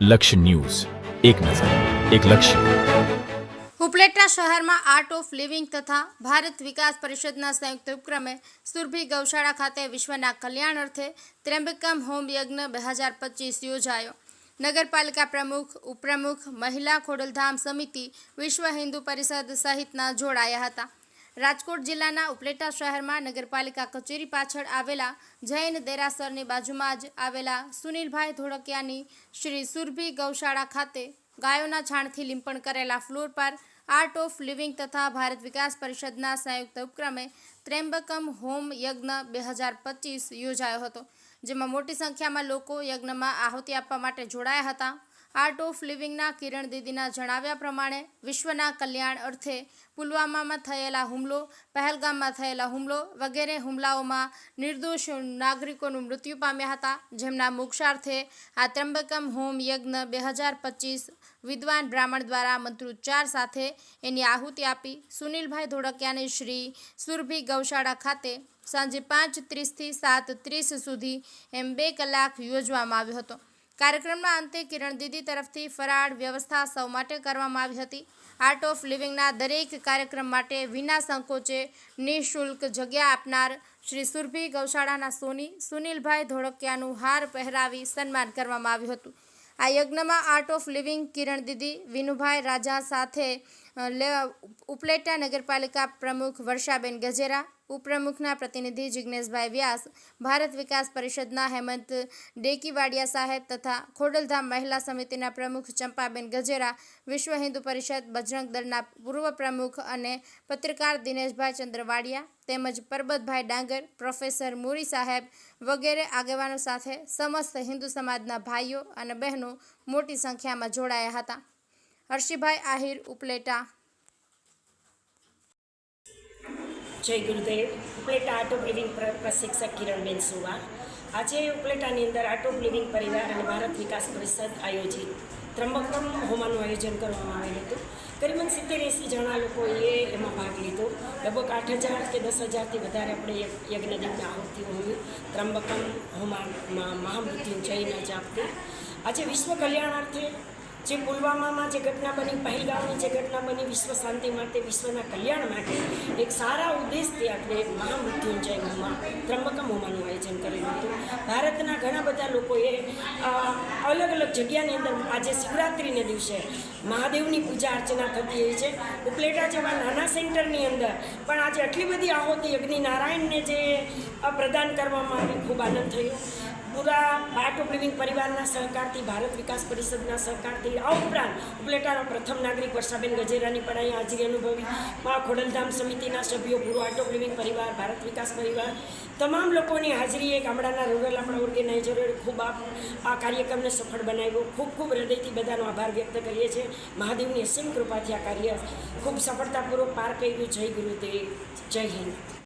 લક્ષ્ય ન્યૂઝ, એક નજર, એક લક્ષ્ય. ઉપલેટા શહેરમાં આર્ટ ઓફ લિવિંગ તથા ભારત વિકાસ પરિષદના સંયુક્ત ઉપક્રમે સુરભી ગૌશાળા ખાતે વિશ્વના કલ્યાણ અર્થે ત્ર્યંબકમ હોમ યજ્ઞ 2025 યોજાયો. નગરપાલિકા પ્રમુખ, ઉપપ્રમુખ, મહિલા ખોડલધામ સમિતિ, વિશ્વ હિન્દુ પરિષદ સહિતના જોડાયા હતા. રાજકોટ જિલ્લાના ઉપલેટા શહેરમાં નગરપાલિકા કચેરી પાછળ આવેલા જૈન દેરાસરની બાજુમાં જ આવેલા સુનિલભાઈ ધોળકિયાની શ્રી સુરભી ગૌશાળા ખાતે ગાયોના છાણથી લીંપણ કરેલા ફ્લોર પર આર્ટ ઓફ લિવિંગ તથા ભારત વિકાસ પરિષદના સંયુક્ત ઉપક્રમે ત્ર્યંબકમ હોમ યજ્ઞ 2025 યોજાયો હતો, જેમાં મોટી સંખ્યામાં લોકો યજ્ઞમાં આહુતિ આપવા માટે જોડાયા હતા. આર્ટ ઓફ લિવિંગના કિરણ દીદીના જણાવ્યા પ્રમાણે વિશ્વના કલ્યાણ અર્થે પુલવામામાં થયેલા હુમલો, પહેલગામમાં થયેલા હુમલો વગેરે હુમલાઓમાં નિર્દોષ નાગરિકોનું મૃત્યુ પામ્યા હતા, જેમના મોક્ષાર્થે આ ત્ર્યંબકમ હોમ યજ્ઞ 2025 વિદ્વાન બ્રાહ્મણ દ્વારા મંત્રોચ્ચાર સાથે એની આહુતિ આપી સુનિલભાઈ ધોળકિયાની શ્રી સુરભી ગૌશાળા ખાતે સાંજે 5:30 થી 7:30 સુધી એમ 2 કલાક યોજવામાં આવ્યો હતો. કાર્યક્રમના અંતે કિરણ દીદી તરફથી ફરાળ વ્યવસ્થા સૌ માટે કરવામાં આવી હતી. આર્ટ ઓફ લિવિંગના દરેક કાર્યક્રમ માટે વિના સંકોચે નિઃશુલ્ક જગ્યા આપનાર શ્રી સુરભી ગૌશાળાના સોની સુનિલભાઈ ધોળકિયાનું હાર પહેરાવી સન્માન કરવામાં આવ્યું હતું. આ યજ્ઞમાં આર્ટ ઓફ લિવિંગ કિરણ દીદી, વિનુભાઈ રાજા સાથે ઉપલેટા નગરપાલિકા પ્રમુખ વર્ષાબેન ગજેરા, ઉપપ્રમુખના પ્રતિનિધિ જિગ્નેશભાઈ વ્યાસ, ભારત વિકાસ પરિષદના હેમંત ડેકીવાડિયા સાહેબ તથા ખોડલધામ મહિલા સમિતિના પ્રમુખ ચંપાબેન ગજેરા, વિશ્વ હિન્દુ પરિષદ બજરંગ દળના પૂર્વ પ્રમુખ અને પત્રકાર દિનેશભાઈ ચંદ્રવાડિયા તેમજ પરબતભાઈ ડાંગર, પ્રોફેસર મુરી સાહેબ વગેરે આગેવાનો સાથે સમસ્ત હિન્દુ સમાજના ભાઈઓ અને બહેનો મોટી સંખ્યામાં જોડાયા હતા. હર્ષિભાઈ આહિર, ઉપલેટા. જય ગુરુદેવ. ઉપલેટા આર્ટ ઓફ લિવિંગ પ્રશિક્ષક કિરણબેન સુવા. આજે ઉપલેટાની અંદર આર્ટ ઓફ લિવિંગ પરિવાર અને ભારત વિકાસ પરિષદ આયોજિત ત્ર્યંબકમ હોમાનું આયોજન કરવામાં આવેલું હતું. કરીબન 70-80 જણા લોકોએ એમાં ભાગ લીધો. લગભગ 8,000 કે 10,000થી વધારે આપણે યજ્ઞદીપના આહુતિઓ હોય ત્ર્યંબકમ હોમામાં મહામૃત્યુંજયના જાપથી. આજે વિશ્વ કલ્યાણાર્થે જે પુલવામામાં જે ઘટના બની, પહેલગામની જે ઘટના બની, વિશ્વ શાંતિ માટે, વિશ્વના કલ્યાણ માટે એક સારા ઉદ્દેશથી આપણે મહામૃત્યુંજય હોમા ત્ર્યંબકમ હોમાનું આયોજન કરેલું હતું. ભારતના ઘણા બધા લોકોએ અલગ અલગ જગ્યાની અંદર આજે શિવરાત્રિને દિવસે મહાદેવની પૂજા અર્ચના થતી હોય છે. ઉપલેટા જેવા નાના સેન્ટરની અંદર પણ આજે આટલી બધી આહુતિ અગ્નિ નારાયણને જે પ્રદાન કરવામાં આવી, ખૂબ આનંદ થયો. પૂરા આર્ટ ઓફ લિવિંગ પરિવારના સહકારથી, ભારત વિકાસ પરિષદના સહકારથી, આ ઉપરાંત ઉપલેટાના પ્રથમ નાગરિક વર્ષાબેન ગજેરાની પણ અહીંયા હાજરી અનુભવી, ખોડલધામ સમિતિના સભ્યો, પૂરો આર્ટ ઓફ લિવિંગ પરિવાર, ભારત વિકાસ પરિવાર, તમામ લોકોની હાજરીએ ગામડાના રૂરલ આપણા ઓર્ગેનાઇઝરોએ ખૂબ આ કાર્યક્રમને સફળ બનાવ્યો. ખૂબ ખૂબ હૃદયથી બધાનો આભાર વ્યક્ત કરીએ છીએ. મહાદેવની અસીમ કૃપાથી આ કાર્ય ખૂબ સફળતાપૂર્વક પાર કર્યું. જય ગુરુદેવ, જય હિન્દ.